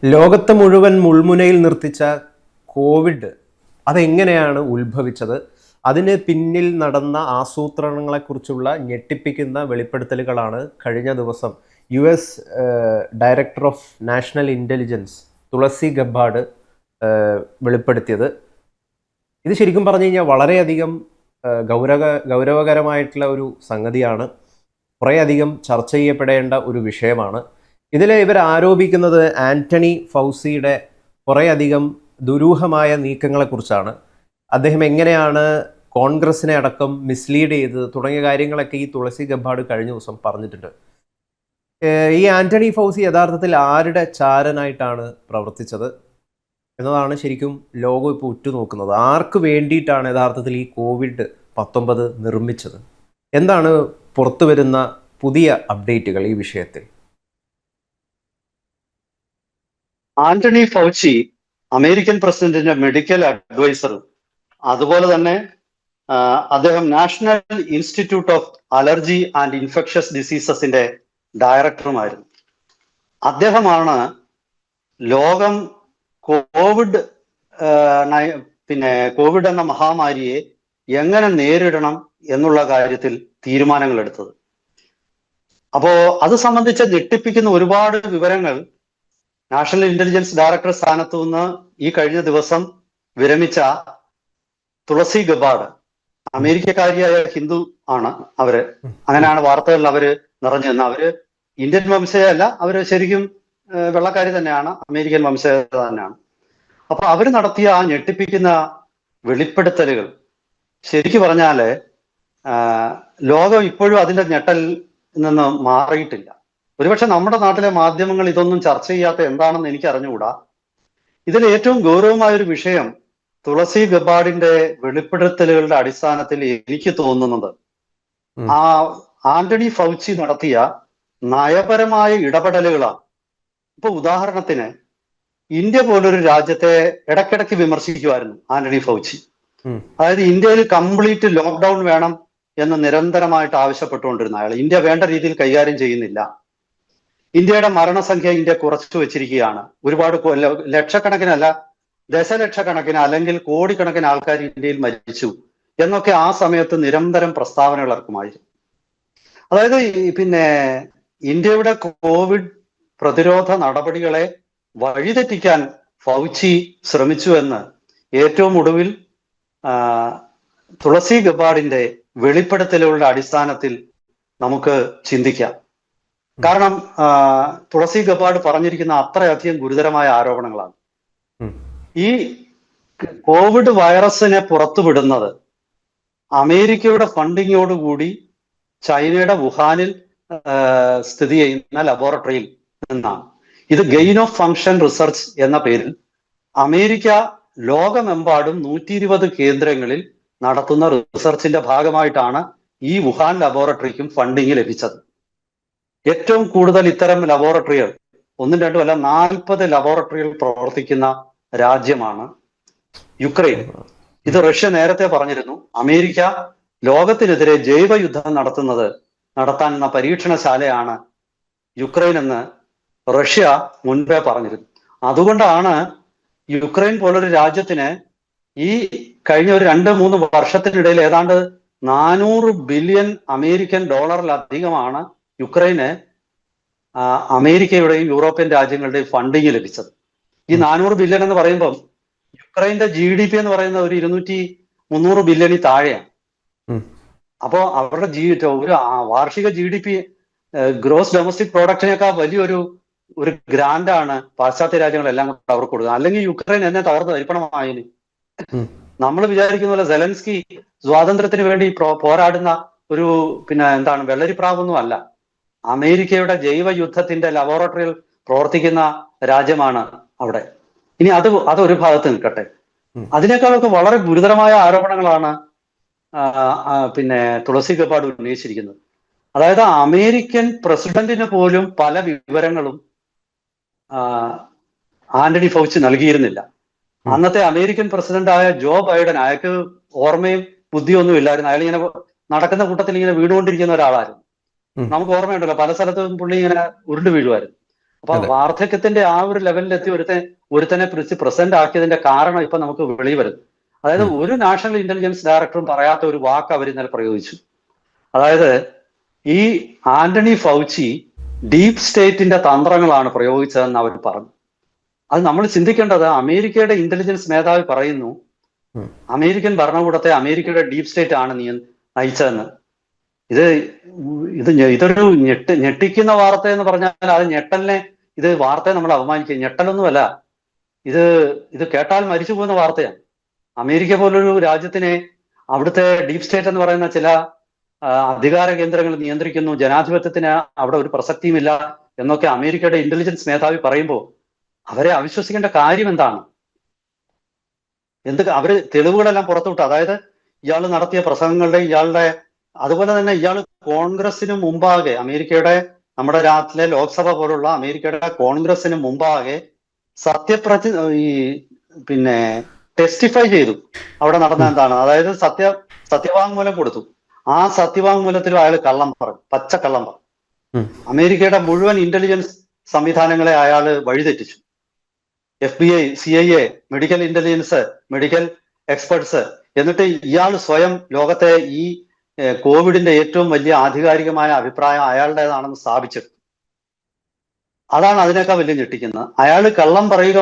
ലോകത്തെ മുഴുവൻ മുൾമുനയിൽ നിർത്തിച്ച കോവിഡ് അതെങ്ങനെയാണ് ഉത്ഭവിച്ചത്? അതിന് പിന്നിൽ നടന്ന ആസൂത്രണങ്ങളെക്കുറിച്ചുള്ള ഞെട്ടിപ്പിക്കുന്ന വെളിപ്പെടുത്തലുകളാണ് കഴിഞ്ഞ ദിവസം US director of national intelligence Tulsi Gabbard വെളിപ്പെടുത്തിയത്. ഇത് ശരിക്കും പറഞ്ഞു കഴിഞ്ഞാൽ വളരെയധികം ഗൗരവകരമായിട്ടുള്ള ഒരു സംഗതിയാണ്. കുറേയധികം ചർച്ച ചെയ്യപ്പെടേണ്ട ഒരു വിഷയമാണ്. ഇതിൽ ഇവർ ആരോപിക്കുന്നത് ആന്റണി ഫൗസിയുടെ കുറേയധികം ദുരൂഹമായ നീക്കങ്ങളെക്കുറിച്ചാണ്. അദ്ദേഹം എങ്ങനെയാണ് കോൺഗ്രസിനെ അടക്കം മിസ്ലീഡ് ചെയ്തത് തുടങ്ങിയ കാര്യങ്ങളൊക്കെ ഈ തുളസി ഗബ്ബാർഡ് കഴിഞ്ഞ ദിവസം പറഞ്ഞിട്ടുണ്ട്. ഈ ആന്റണി ഫൗസി യഥാർത്ഥത്തിൽ ആരുടെ ചാരനായിട്ടാണ് പ്രവർത്തിച്ചത് എന്നതാണ് ശരിക്കും ലോകം ഇപ്പോൾ ഉറ്റുനോക്കുന്നത്. ആർക്ക് വേണ്ടിയിട്ടാണ് യഥാർത്ഥത്തിൽ ഈ COVID-19 നിർമ്മിച്ചത്? എന്താണ് പുറത്തു വരുന്ന പുതിയ അപ്ഡേറ്റുകൾ ഈ വിഷയത്തിൽ? ആന്റണി ഫൗച്ചി അമേരിക്കൻ പ്രസിഡന്റിന്റെ മെഡിക്കൽ അഡ്വൈസറും അതുപോലെ തന്നെ അദ്ദേഹം National Institute of Allergy and Infectious ഡിസീസസിന്റെ ഡയറക്ടറുമായിരുന്നു. അദ്ദേഹമാണ് ലോകം കോവിഡ് കോവിഡ് എന്ന മഹാമാരിയെ എങ്ങനെ നേരിടണം എന്നുള്ള കാര്യത്തിൽ തീരുമാനങ്ങൾ എടുത്തത്. അപ്പോ അത് സംബന്ധിച്ച് ഞെട്ടിപ്പിക്കുന്ന ഒരുപാട് വിവരങ്ങൾ നാഷണൽ ഇന്റലിജൻസ് ഡയറക്ടർ സ്ഥാനത്തു നിന്ന് ഈ കഴിഞ്ഞ ദിവസം വിരമിച്ച തുളസി ഗബ്ബാർഡ്, അമേരിക്കക്കാരിയായ ഹിന്ദു ആണ് അവര്. അങ്ങനെയാണ് വാർത്തകളിൽ അവര് നിറഞ്ഞു നിന്ന്. അവര് ഇന്ത്യൻ വംശജയല്ല, അവര് ശരിക്കും വെള്ളക്കാരി തന്നെയാണ്, അമേരിക്കൻ വംശജ തന്നെയാണ്. അപ്പൊ അവര് നടത്തിയ ആ ഞെട്ടിപ്പിക്കുന്ന വെളിപ്പെടുത്തലുകൾ ശരിക്കു പറഞ്ഞാല് ലോകം ഇപ്പോഴും അതിന്റെ ഞെട്ടലിൽ നിന്ന് മാറിയിട്ടില്ല. ഒരുപക്ഷെ നമ്മുടെ നാട്ടിലെ മാധ്യമങ്ങൾ ഇതൊന്നും ചർച്ച ചെയ്യാത്ത എന്താണെന്ന് എനിക്ക് അറിഞ്ഞുകൂടാ. ഇതിൽ ഏറ്റവും ഗൗരവമായ ഒരു വിഷയം തുളസി ഗബ്ബാർഡിന്റെ വെളിപ്പെടുത്തലുകളുടെ അടിസ്ഥാനത്തിൽ എനിക്ക് തോന്നുന്നത് ആ ആന്റണി ഫൗച്ചി നടത്തിയ നയപരമായ ഇടപെടലുകളാണ്. ഇപ്പൊ ഉദാഹരണത്തിന് ഇന്ത്യ പോലൊരു രാജ്യത്തെ ഇടയ്ക്കിടയ്ക്ക് വിമർശിക്കുമായിരുന്നു ആന്റണി ഫൗച്ചി. അതായത് ഇന്ത്യയിൽ കംപ്ലീറ്റ് ലോക്ക്ഡൌൺ വേണം എന്ന് നിരന്തരമായിട്ട് ആവശ്യപ്പെട്ടുകൊണ്ടിരുന്ന അയാൾ ഇന്ത്യ വേണ്ട രീതിയിൽ കൈകാര്യം ചെയ്യുന്നില്ല. ഇന്ത്യയുടെ മരണസംഖ്യ ഇന്ത്യ കുറച്ചു വെച്ചിരിക്കുകയാണ്. ഒരുപാട് ലക്ഷക്കണക്കിനല്ല, ദശലക്ഷക്കണക്കിന് അല്ലെങ്കിൽ കോടിക്കണക്കിന് ആൾക്കാർ ഇന്ത്യയിൽ മരിച്ചു എന്നൊക്കെ ആ സമയത്ത് നിരന്തരം പ്രസ്താവനകൾ ഇറക്കുമായിരുന്നു. അതായത് ഇന്ത്യയുടെ കോവിഡ് പ്രതിരോധ നടപടികളെ വഴിതെറ്റിക്കാൻ ഫൗച്ചി ശ്രമിച്ചു എന്ന് ഏറ്റവും ഒടുവിൽ തുളസി ഗബ്ബാർഡിന്റെ വെളിപ്പെടുത്തലുകളുടെ അടിസ്ഥാനത്തിൽ നമുക്ക് ചിന്തിക്കാം. കാരണം തുളസി ഗബ്ബാർഡ് പറഞ്ഞിരിക്കുന്ന അത്രയധികം ഗുരുതരമായ ആരോപണങ്ങളാണ്. ഈ കോവിഡ് വൈറസിനെ പുറത്തുവിടുന്നത് അമേരിക്കയുടെ ഫണ്ടിങ്ങോടുകൂടി ചൈനയുടെ വുഹാനിൽ സ്ഥിതി ചെയ്യുന്ന ലബോറട്ടറിയിൽ നിന്നാണ്. ഇത് ഗെയിൻ ഓഫ് ഫങ്ഷൻ റിസർച്ച് എന്ന പേരിൽ അമേരിക്ക ലോകമെമ്പാടും 120 കേന്ദ്രങ്ങളിൽ നടത്തുന്ന റിസർച്ചിന്റെ ഭാഗമായിട്ടാണ് ഈ വുഹാൻ ലബോറട്ടറിക്കും ഫണ്ടിങ് ലഭിച്ചത്. ഏറ്റവും കൂടുതൽ ഇത്തരം ലബോറട്ടറികൾ, ഒന്നും രണ്ടും അല്ല, 40 ലബോറട്ടറികൾ പ്രവർത്തിക്കുന്ന രാജ്യമാണ് യുക്രൈൻ. ഇത് റഷ്യ നേരത്തെ പറഞ്ഞിരുന്നു. അമേരിക്ക ലോകത്തിനെതിരെ ജൈവ യുദ്ധം നടത്താനുള്ള പരീക്ഷണശാലയാണ് യുക്രൈൻ എന്ന് റഷ്യ മുൻപേ പറഞ്ഞിരുന്നു. അതുകൊണ്ടാണ് യുക്രൈൻ പോലൊരു രാജ്യത്തിന് ഈ കഴിഞ്ഞ ഒരു 2-3 വർഷത്തിനിടയിൽ ഏതാണ്ട് 400 ബില്യൺ അമേരിക്കൻ ഡോളറിലധികമാണ് യുക്രൈന് അമേരിക്കയുടെയും യൂറോപ്യൻ രാജ്യങ്ങളുടെയും ഫണ്ടിങ് ലഭിച്ചത്. ഈ 400 ബില്യൺ എന്ന് പറയുമ്പം യുക്രൈന്റെ GDP എന്ന് പറയുന്ന ഒരു 200-300 ബില്യണിൽ താഴെയാണ്. അപ്പോ അവരുടെ ഒരു വാർഷിക GDP, ഗ്രോസ് ഡൊമസ്റ്റിക് പ്രോഡക്റ്റിനേക്കാൾ വലിയൊരു ഗ്രാൻഡാണ് പാശ്ചാത്യ രാജ്യങ്ങളെല്ലാം കൂടെ അവർക്ക് കൊടുക്കുക. അല്ലെങ്കിൽ യുക്രൈൻ എന്നെ തകർന്ന് തരിപ്പണമായതിന്. നമ്മൾ വിചാരിക്കുന്ന പോലെ സെലൻസ്കി സ്വാതന്ത്ര്യത്തിന് വേണ്ടി പോരാടുന്ന ഒരു വെള്ളരിപ്രാവൊന്നും അല്ല. അമേരിക്കയുടെ ജൈവ യുദ്ധത്തിന്റെ ലബോറട്ടറിയിൽ പ്രവർത്തിക്കുന്ന രാജ്യമാണ് അവിടെ. ഇനി അതൊരു ഭാഗത്ത് നിൽക്കട്ടെ. അതിനേക്കാളൊക്കെ വളരെ ഗുരുതരമായ ആരോപണങ്ങളാണ് തുളസി ഗബ്ബാർഡ് ഉന്നയിച്ചിരിക്കുന്നത്. അതായത് അമേരിക്കൻ പ്രസിഡന്റിന് പോലും പല വിവരങ്ങളും ആന്റണി ഫൗച്ചി നൽകിയിരുന്നില്ല. അന്നത്തെ അമേരിക്കൻ പ്രസിഡന്റായ ജോ ബൈഡൻ, അയാൾക്ക് ഓർമ്മയും ബുദ്ധിയൊന്നും ഇല്ലായിരുന്നു. അയാൾ ഇങ്ങനെ നടക്കുന്ന കൂട്ടത്തിൽ ഇങ്ങനെ വീണുകൊണ്ടിരിക്കുന്ന ഒരാളായിരുന്നു. നമുക്ക് ഓർമ്മയുണ്ടല്ലോ, പല സ്ഥലത്തും പുള്ളി ഇങ്ങനെ ഉരുണ്ടു വീഴുമായിരുന്നു. അപ്പൊ അതെ. വാർദ്ധക്യത്തിന്റെ ആ ഒരു ലെവലിലെത്തി ഒരുത്തനെ പിടിച്ച് പ്രസന്റ് ആക്കിയതിന്റെ കാരണം ഇപ്പൊ നമുക്ക് വെളി വരും. അതായത് ഉം. ഒരു നാഷണൽ ഇന്റലിജൻസ് ഡയറക്ടറും പറയാത്ത ഒരു വാക്ക് അവർ ഇന്നലെ പ്രയോഗിച്ചു. അതായത് ഈ ആന്റണി ഫൗച്ചി ഡീപ് സ്റ്റേറ്റിന്റെ തന്ത്രങ്ങളാണ് പ്രയോഗിച്ചതെന്ന് അവർ പറഞ്ഞു. അത് നമ്മൾ ചിന്തിക്കേണ്ടത്, അമേരിക്കയുടെ ഇന്റലിജൻസ് മേധാവി പറയുന്നു ഉം. അമേരിക്കൻ ഭരണകൂടത്തെ അമേരിക്കയുടെ ഡീപ് സ്റ്റേറ്റ് ആണ് നയിച്ചതെന്ന്. ഇത് ഇതൊരു ഞെട്ടിക്കുന്ന വാർത്ത എന്ന് പറഞ്ഞാൽ അത് ഞെട്ടലിനെ, ഇത് വാർത്തയെ നമ്മൾ അപമാനിക്കുക, ഞെട്ടലൊന്നുമല്ല. ഇത് ഇത് കേട്ടാൽ മരിച്ചു പോകുന്ന വാർത്തയാണ്. അമേരിക്ക പോലൊരു രാജ്യത്തിനെ അവിടുത്തെ ഡീപ് സ്റ്റേറ്റ് എന്ന് പറയുന്ന ചില അധികാര കേന്ദ്രങ്ങൾ നിയന്ത്രിക്കുന്നു, ജനാധിപത്യത്തിന് അവിടെ ഒരു പ്രസക്തിയുമില്ല എന്നൊക്കെ അമേരിക്കയുടെ ഇന്റലിജൻസ് മേധാവി പറയുമ്പോൾ അവരെ അവിശ്വസിക്കേണ്ട കാര്യം എന്താണ്? അവര് തെളിവുകളെല്ലാം പുറത്തുവിട്ടു. അതായത് ഇയാൾ നടത്തിയ പ്രസംഗങ്ങളുടെ, ഇയാളുടെ, അതുപോലെ തന്നെ ഇയാൾ കോൺഗ്രസിന് മുമ്പാകെ, അമേരിക്കയുടെ, നമ്മുടെ രാജ്യത്തിലെ ലോക്സഭ പോലുള്ള അമേരിക്കയുടെ കോൺഗ്രസിന് മുമ്പാകെ ഈ പിന്നെ ടെസ്റ്റിഫൈ ചെയ്തു. അവിടെ നടന്ന എന്താണ്, അതായത് സത്യവാങ്മൂലം കൊടുത്തു. ആ സത്യവാങ്മൂലത്തിലും അയാൾ കള്ളം പറഞ്ഞു, പച്ചക്കള്ളം പറഞ്ഞു. അമേരിക്കയുടെ മുഴുവൻ ഇന്റലിജൻസ് സംവിധാനങ്ങളെ അയാൾ വഴിതെറ്റിച്ചു. FBI, CIA, medical intelligence, medical experts. എന്നിട്ട് ഇയാൾ സ്വയം ലോകത്തെ ഈ കോവിഡിന്റെ ഏറ്റവും വലിയ ആധികാരികമായ അഭിപ്രായം അയാളുടേതാണെന്ന് സ്ഥാപിച്ചെടുത്തു. അതാണ് അതിനേക്കാൾ വലിയ ഞെട്ടിക്കുന്നത്. അയാൾ കള്ളം പറയുക,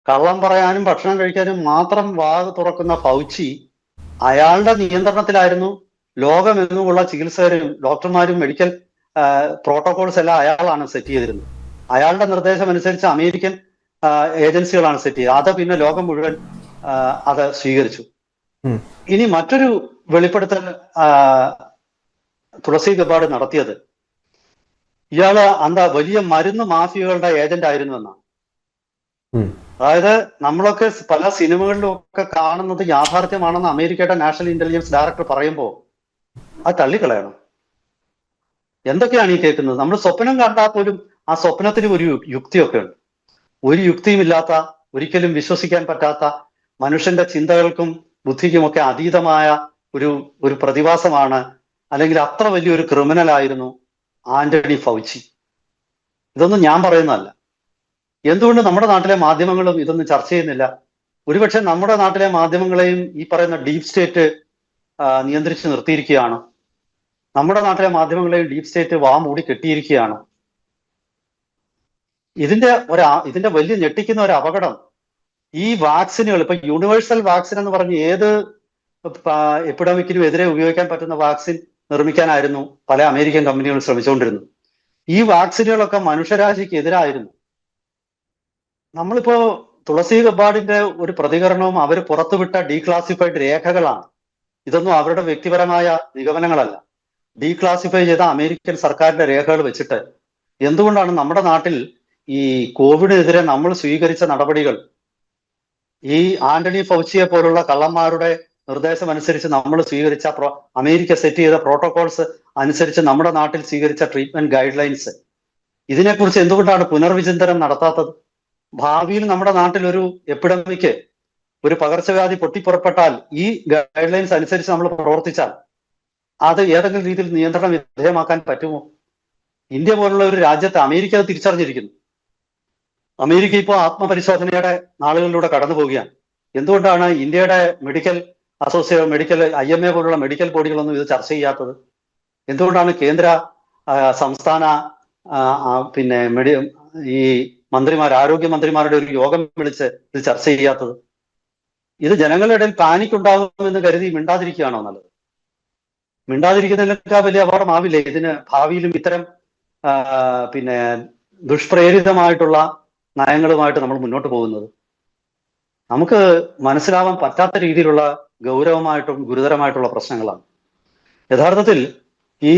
കള്ളം പറയാനും ഭക്ഷണം കഴിക്കാനും മാത്രം തുറക്കുന്ന ഫൗച്ചി അയാളുടെ നിയന്ത്രണത്തിലായിരുന്നു ലോകമെങ്ങുമുള്ള ചികിത്സകരും ഡോക്ടർമാരും മെഡിക്കൽ പ്രോട്ടോകോൾസ് എല്ലാം അയാളാണ് സെറ്റ് ചെയ്തിരുന്നത്. അയാളുടെ നിർദ്ദേശം അനുസരിച്ച് അമേരിക്കൻ ഏജൻസികളാണ് സെറ്റ് ചെയ്തത്. അത് പിന്നെ ലോകം മുഴുവൻ അത് സ്വീകരിച്ചു. ഇനി മറ്റൊരു വെളിപ്പെടുത്തൽ തുളസി ഗബാർഡ് നടത്തിയത്, ഇയാള് വലിയ മരുന്ന് മാഫിയകളുടെ ഏജന്റ് ആയിരുന്നു എന്നാണ്. അതായത് നമ്മളൊക്കെ പല സിനിമകളിലും ഒക്കെ കാണുന്നത് യാഥാർത്ഥ്യമാണെന്ന് അമേരിക്കയുടെ നാഷണൽ ഇന്റലിജൻസ് ഡയറക്ടർ പറയുമ്പോൾ അത് തള്ളിക്കളയണം. എന്തൊക്കെയാണ് ഈ കേൾക്കുന്നത്? നമ്മൾ സ്വപ്നം കണ്ടാൽ പോലും ആ സ്വപ്നത്തിന് ഒരു യുക്തിയൊക്കെ ഉണ്ട്. ഒരു യുക്തിയുമില്ലാത്ത, ഒരിക്കലും വിശ്വസിക്കാൻ പറ്റാത്ത, മനുഷ്യന്റെ ചിന്തകൾക്കും ബുദ്ധിക്കുമൊക്കെ അതീതമായ ഒരു പ്രതിഭാസമാണ്, അല്ലെങ്കിൽ അത്ര വലിയൊരു ക്രിമിനൽ ആയിരുന്നു ആന്റണി ഫൗച്ചി. ഇതൊന്നും ഞാൻ പറയുന്നതല്ല. എന്തുകൊണ്ട് നമ്മുടെ നാട്ടിലെ മാധ്യമങ്ങളും ഇതൊന്നും ചർച്ച ചെയ്യുന്നില്ല? ഒരുപക്ഷെ നമ്മുടെ നാട്ടിലെ മാധ്യമങ്ങളെയും ഈ പറയുന്ന ഡീപ് സ്റ്റേറ്റ് നിയന്ത്രിച്ച് നിർത്തിയിരിക്കുകയാണ്. നമ്മുടെ നാട്ടിലെ മാധ്യമങ്ങളെയും ഡീപ് സ്റ്റേറ്റ് മൂടി കെട്ടിയിരിക്കുകയാണ്. ഇതിന്റെ വലിയ ഞെട്ടിക്കുന്ന ഒരു അപകടം, ഈ വാക്സിനുകൾ, ഇപ്പൊ യൂണിവേഴ്സൽ വാക്സിൻ എന്ന് പറഞ്ഞ് ഏത് എപ്പിഡമിക്കിനും എതിരെ ഉപയോഗിക്കാൻ പറ്റുന്ന വാക്സിൻ നിർമ്മിക്കാനായിരുന്നു പല അമേരിക്കൻ കമ്പനികളും ശ്രമിച്ചുകൊണ്ടിരുന്നത്. ഈ വാക്സിനുകളൊക്കെ മനുഷ്യരാശിക്ക് എതിരായിരുന്നു. നമ്മളിപ്പോ തുളസി ഗബാർഡിന്റെ ഒരു പ്രതികരണവും അവർ പുറത്തുവിട്ട ഡീക്ലാസിഫൈഡ് രേഖകളാണ്. ഇതൊന്നും അവരുടെ വ്യക്തിപരമായ നിഗമനങ്ങളല്ല. ഡീക്ലാസിഫൈ ചെയ്ത അമേരിക്കൻ സർക്കാരിന്റെ രേഖകൾ വെച്ചിട്ട് എന്തുകൊണ്ടാണ് നമ്മുടെ നാട്ടിൽ ഈ കോവിഡിനെതിരെ നമ്മൾ സ്വീകരിച്ച നടപടികൾ, ഈ ആന്റണി ഫൗച്ചിയെ പോലുള്ള കള്ളന്മാരുടെ നിർദ്ദേശം അനുസരിച്ച് നമ്മൾ സ്വീകരിച്ച അമേരിക്ക സെറ്റ് ചെയ്ത പ്രോട്ടോകോൾസ് അനുസരിച്ച് നമ്മുടെ നാട്ടിൽ സ്വീകരിച്ച ട്രീറ്റ്മെന്റ് ഗൈഡ് ലൈൻസ്, ഇതിനെക്കുറിച്ച് എന്തുകൊണ്ടാണ് പുനർവിചിന്തനം നടത്താത്തത്? ഭാവിയിൽ നമ്മുടെ നാട്ടിൽ ഒരു എപ്പിഡമിക്ക്, ഒരു പകർച്ചവ്യാധി പൊട്ടിപ്പുറപ്പെട്ടാൽ ഈ ഗൈഡ് ലൈൻസ് അനുസരിച്ച് നമ്മൾ പ്രവർത്തിച്ചാൽ അത് ഏതെങ്കിലും രീതിയിൽ നിയന്ത്രണം വിധേയമാക്കാൻ പറ്റുമോ? ഇന്ത്യ പോലുള്ള ഒരു രാജ്യത്ത് അമേരിക്ക അത് തിരിച്ചറിഞ്ഞിരിക്കുന്നു. അമേരിക്ക ഇപ്പോൾ ആത്മപരിശോധനയുടെ നാളുകളിലൂടെ കടന്നു പോവുകയാണ്. എന്തുകൊണ്ടാണ് ഇന്ത്യയുടെ മെഡിക്കൽ IMA പോലുള്ള മെഡിക്കൽ ബോഡികളൊന്നും ഇത് ചർച്ച ചെയ്യാത്തത്? എന്തുകൊണ്ടാണ് കേന്ദ്ര സംസ്ഥാന പിന്നെ ഈ ആരോഗ്യ മന്ത്രിമാരുടെ ഒരു യോഗം വിളിച്ച് ഇത് ചർച്ച ചെയ്യാത്തത്? ഇത് ജനങ്ങളുടെ ഇടയിൽ പാനിക് ഉണ്ടാകുമെന്ന് കരുതി മിണ്ടാതിരിക്കുകയാണോ നല്ലത്? മിണ്ടാതിരിക്കുന്നതിനേക്കാൾ വലിയ അപകടമാവില്ലേ ഇതിന് ഭാവിയിലും ഇത്തരം പിന്നെ ദുഷ്പ്രേരിതമായിട്ടുള്ള നയങ്ങളുമായിട്ട് നമ്മൾ മുന്നോട്ട് പോകുന്നത്? നമുക്ക് മനസ്സിലാവാൻ പറ്റാത്ത രീതിയിലുള്ള ഗൗരവമായിട്ടും ഗുരുതരമായിട്ടുള്ള പ്രശ്നങ്ങളാണ്. യഥാർത്ഥത്തിൽ ഈ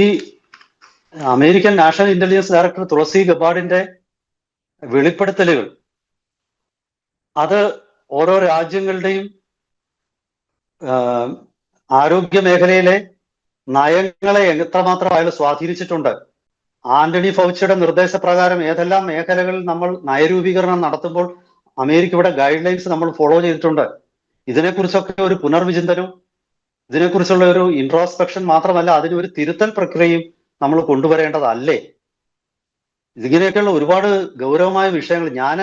അമേരിക്കൻ നാഷണൽ ഇന്റലിജൻസ് ഡയറക്ടർ തുളസി ഗബാർഡിന്റെ വെളിപ്പെടുത്തലുകൾ അത് ഓരോ രാജ്യങ്ങളുടെയും ആരോഗ്യ മേഖലയിലെ നയങ്ങളെ എത്രമാത്രം അയാൾ സ്വാധീനിച്ചിട്ടുണ്ട്. ആന്റണി ഫൗച്ചിയുടെ നിർദ്ദേശപ്രകാരം ഏതെല്ലാം മേഖലകളിൽ നമ്മൾ നയരൂപീകരണം നടത്തുമ്പോൾ അമേരിക്കയുടെ ഗൈഡ് ലൈൻസ് നമ്മൾ ഫോളോ ചെയ്തിട്ടുണ്ട്. ഇതിനെക്കുറിച്ചൊക്കെ ഒരു പുനർവിചിന്തനവും ഇതിനെക്കുറിച്ചുള്ള ഒരു ഇൻട്രോസ്പെക്ഷൻ മാത്രമല്ല, അതിനൊരു തിരുത്തൽ പ്രക്രിയയും നമ്മൾ കൊണ്ടുവരേണ്ടതല്ലേ? ഇതിങ്ങനെയൊക്കെയുള്ള ഒരുപാട് ഗൗരവമായ വിഷയങ്ങൾ. ഞാൻ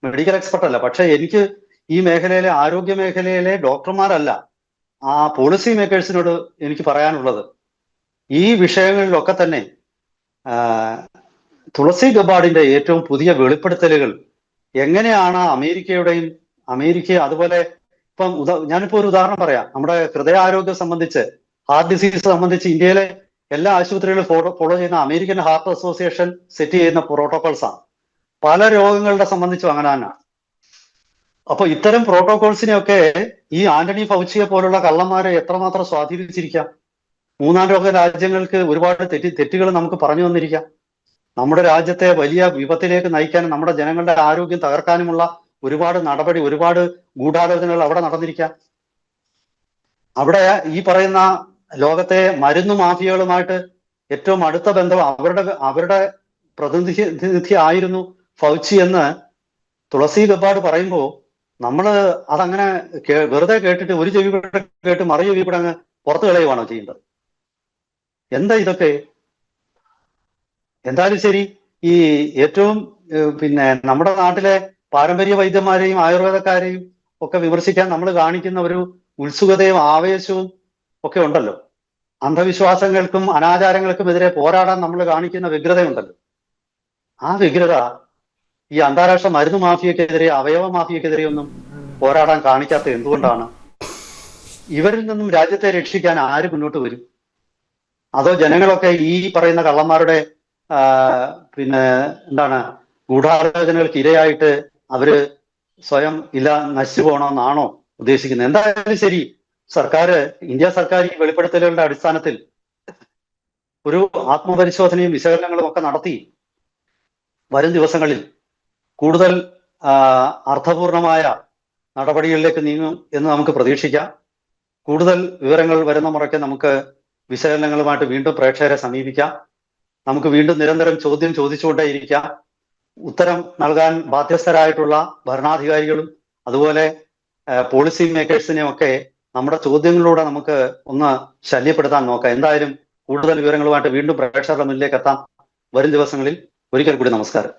മെഡിക്കൽ എക്സ്പെർട്ട് അല്ല, പക്ഷെ എനിക്ക് ഈ മേഖലയിലെ ആരോഗ്യ മേഖലയിലെ ഡോക്ടർമാരല്ല, ആ പോളിസി മേക്കേഴ്സിനോട് എനിക്ക് പറയാനുള്ളത് ഈ വിഷയങ്ങളിലൊക്കെ തന്നെ തുളസി ഗബാർഡിന്റെ ഏറ്റവും പുതിയ വെളിപ്പെടുത്തലുകൾ എങ്ങനെയാണ് അമേരിക്ക അതുപോലെ ഇപ്പം ഞാനിപ്പോ ഒരു ഉദാഹരണം പറയാം. നമ്മുടെ ഹൃദയാരോഗ്യം സംബന്ധിച്ച്, ഹാർട്ട് ഡിസീസ് സംബന്ധിച്ച് ഇന്ത്യയിലെ എല്ലാ ആശുപത്രികളും ഫോളോ ചെയ്യുന്ന അമേരിക്കൻ ഹാർട്ട് അസോസിയേഷൻ സെറ്റ് ചെയ്യുന്ന പ്രോട്ടോകോൾസ് ആണ്. പല രോഗങ്ങളുടെ സംബന്ധിച്ചും അങ്ങനെ തന്നെയാണ്. അപ്പൊ ഇത്തരം പ്രോട്ടോകോൾസിനെയൊക്കെ ഈ ആന്റണി ഫൗച്ചിയെ പോലുള്ള കള്ളന്മാരെ എത്രമാത്രം സ്വാധീനിച്ചിരിക്കാം. മൂന്നാം ലോക രാജ്യങ്ങൾക്ക് ഒരുപാട് തെറ്റുകൾ നമുക്ക് പറഞ്ഞു വന്നിരിക്കാം. നമ്മുടെ രാജ്യത്തെ വലിയ വിപത്തിലേക്ക് നയിക്കാനും നമ്മുടെ ജനങ്ങളുടെ ആരോഗ്യം തകർക്കാനുമുള്ള ഒരുപാട് നടപടി, ഒരുപാട് ഗൂഢാലോചനകൾ അവിടെ നടന്നിരിക്കാം. അവിടെ ഈ പറയുന്ന ലോകത്തെ മരുന്ന് മാഫിയകളുമായിട്ട് ഏറ്റവും അടുത്ത ബന്ധം അവരുടെ പ്രതിനിധി ആയിരുന്നു ഫൗച്ചി എന്ന് തുളസി ഗബാർഡ് പറയുമ്പോൾ നമ്മൾ അതങ്ങനെ വെറുതെ കേട്ടിട്ട് ഒരു ചെവി കൂടെ കേട്ട് മറു ചെവി കൂടെ അങ്ങ് പുറത്തു കളയുവാണോ ചെയ്യേണ്ടത്? എന്താ ഇതൊക്കെ? എന്തായാലും ശരി, ഈ ഏറ്റവും നമ്മുടെ നാട്ടിലെ പാരമ്പര്യ വൈദ്യന്മാരെയും ആയുർവേദക്കാരെയും ഒക്കെ വിമർശിക്കാൻ നമ്മൾ കാണിക്കുന്ന ഒരു ഉത്സുകതയും ആവേശവും ഒക്കെ ഉണ്ടല്ലോ. അന്ധവിശ്വാസങ്ങൾക്കും അനാചാരങ്ങൾക്കും എതിരെ പോരാടാൻ നമ്മൾ കാണിക്കുന്ന വ്യഗ്രതയുണ്ടല്ലോ. ആ വ്യഗ്രത ഈ അന്താരാഷ്ട്ര മരുന്ന് മാഫിയക്കെതിരെ, അവയവ മാഫിയക്കെതിരെ ഒന്നും പോരാടാൻ കാണിക്കാത്ത എന്തുകൊണ്ടാണ്? ഇവരിൽ നിന്നും രാജ്യത്തെ രക്ഷിക്കാൻ ആര് മുന്നോട്ട് വരും? അതോ ജനങ്ങളൊക്കെ ഈ പറയുന്ന കള്ളന്മാരുടെ ഗൂഢാലോചനകൾക്ക് ഇരയായിട്ട് അവര് സ്വയം നശിച്ചു പോകണമെന്നാണോ ഉദ്ദേശിക്കുന്നത്? എന്തായാലും ശരി, ഇന്ത്യ സർക്കാർ ഈ വെളിപ്പെടുത്തലുകളുടെ അടിസ്ഥാനത്തിൽ ഒരു ആത്മപരിശോധനയും വിശകലനങ്ങളും ഒക്കെ നടത്തി വരും ദിവസങ്ങളിൽ കൂടുതൽ അർത്ഥപൂർണമായ നടപടികളിലേക്ക് നീങ്ങും എന്ന് നമുക്ക് പ്രതീക്ഷിക്കാം. കൂടുതൽ വിവരങ്ങൾ വരുന്ന മുറയ്ക്ക് നമുക്ക് വിശകലനങ്ങളുമായിട്ട് വീണ്ടും പ്രേക്ഷകരെ സമീപിക്കാം. നമുക്ക് വീണ്ടും നിരന്തരം ചോദ്യം ചോദിച്ചുകൊണ്ടേയിരിക്കാം. ഉത്തരം നൽകാൻ ബാധ്യസ്ഥരായിട്ടുള്ള ഭരണാധികാരികളും അതുപോലെ പോളിസി മേക്കേഴ്സിനെയും ഒക്കെ നമ്മുടെ ചോദ്യങ്ങളിലൂടെ നമുക്ക് ഒന്ന് ശല്യപ്പെടുത്താൻ നോക്കാം. എന്തായാലും കൂടുതൽ വിവരങ്ങളുമായിട്ട് വീണ്ടും പ്രേക്ഷകരുടെ മുന്നിലേക്ക് എത്താം വരും ദിവസങ്ങളിൽ. ഒരിക്കൽ കൂടി നമസ്കാരം.